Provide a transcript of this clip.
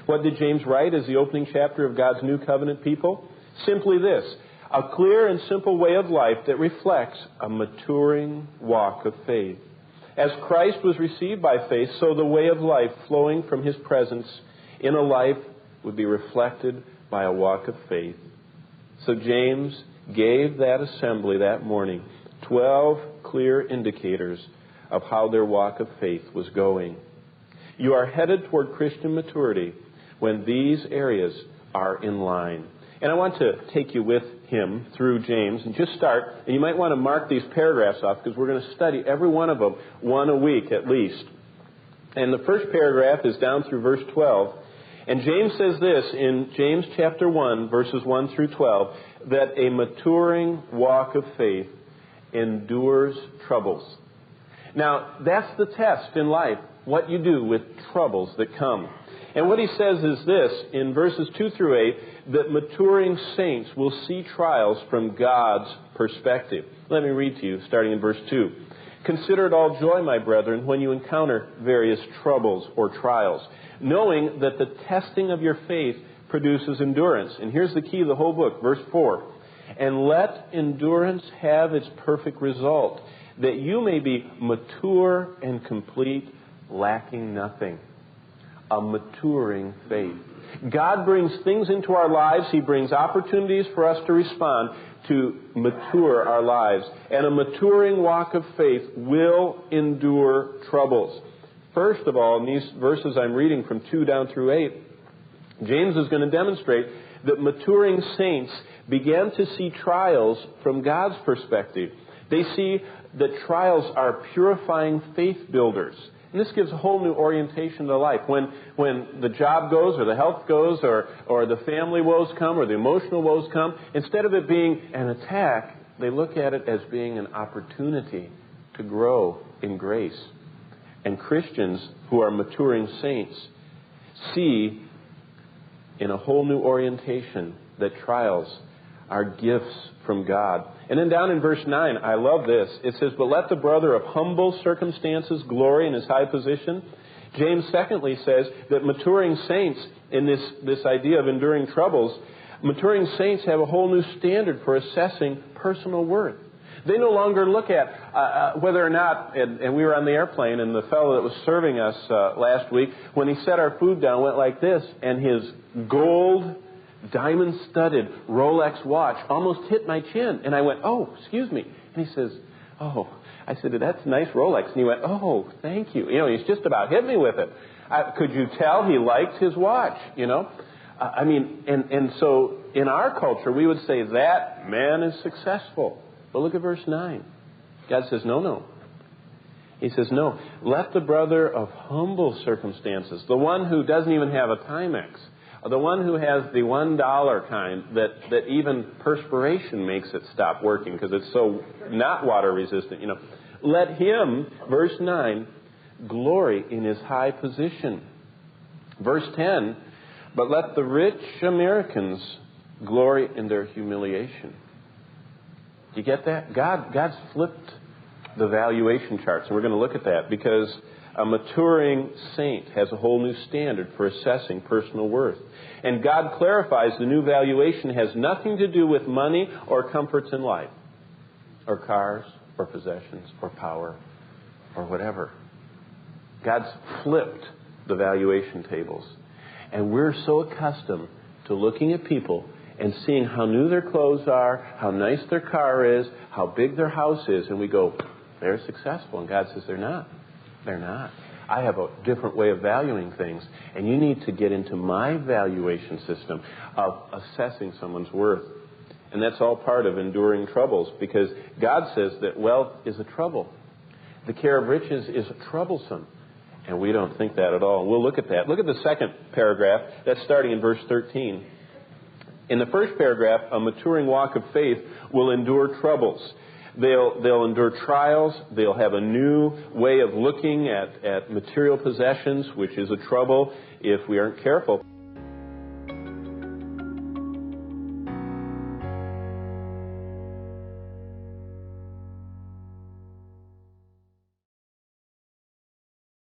What did James write as the opening chapter of God's New Covenant people? Simply this: a clear and simple way of life that reflects a maturing walk of faith. As Christ was received by faith, so the way of life flowing from His presence in a life would be reflected by a walk of faith. So James gave that assembly that morning 12 clear indicators of how their walk of faith was going. You are headed toward Christian maturity when these areas are in line. And I want to take you with him through James and just start. And you might want to mark these paragraphs off because we're going to study every one of them, one a week at least. And the first paragraph is down through verse 12. And James says this in James chapter 1, verses 1 through 12, that a maturing walk of faith endures troubles. Now, that's the test in life, what you do with troubles that come. And what he says is this, in verses 2 through 8, that maturing saints will see trials from God's perspective. Let me read to you, starting in verse 2. Consider it all joy, my brethren, when you encounter various troubles or trials, knowing that the testing of your faith produces endurance. And here's the key of the whole book, verse 4. And let endurance have its perfect result, that you may be mature and complete, lacking nothing. A maturing faith. God brings things into our lives. He brings opportunities for us to respond to mature our lives. And a maturing walk of faith will endure troubles. First of all, in these verses I'm reading from 2 down through 8, James is going to demonstrate that maturing saints began to see trials from God's perspective. They see that trials are purifying faith builders. And this gives a whole new orientation to life. When the job goes, or the health goes, or the family woes come, or the emotional woes come, instead of it being an attack, they look at it as being an opportunity to grow in grace. And Christians who are maturing saints see in a whole new orientation that trials are gifts from God. And then down in verse 9, I love this. It says, but let the brother of humble circumstances glory in his high position. James secondly says that maturing saints, in this idea of enduring troubles, maturing saints have a whole new standard for assessing personal worth. They no longer look at whether or not, and we were on the airplane, and the fellow that was serving us last week, when he set our food down, went like this, and his gold, diamond-studded Rolex watch almost hit my chin. And I went, oh, excuse me. And he says, oh. I said, that's a nice Rolex. And he went, oh, thank you. You know, he's just about hit me with it. Could you tell he liked his watch, you know? And so in our culture, we would say that man is successful. But look at verse 9. God says, no. He says, no. Let the brother of humble circumstances, the one who doesn't even have a Timex, the one who has the $1 kind that even perspiration makes it stop working because it's so not water resistant, you know. Let him, verse 9, glory in his high position. Verse 10, but let the rich Americans glory in their humiliation. Do you get that? God's flipped the valuation charts, and we're going to look at that because a maturing saint has a whole new standard for assessing personal worth. And God clarifies the new valuation has nothing to do with money or comforts in life, or cars, or possessions, or power, or whatever. God's flipped the valuation tables. And we're so accustomed to looking at people and seeing how new their clothes are, how nice their car is, how big their house is, and we go, they're successful. And God says, they're not. They're not. I have a different way of valuing things, and you need to get into my valuation system of assessing someone's worth. And that's all part of enduring troubles, because God says that wealth is a trouble. The care of riches is troublesome, and we don't think that at all. We'll look at that. Look at the second paragraph. That's starting in verse 13. In the first paragraph, a maturing walk of faith will endure troubles. They'll endure trials. They'll have a new way of looking at material possessions, which is a trouble if we aren't careful.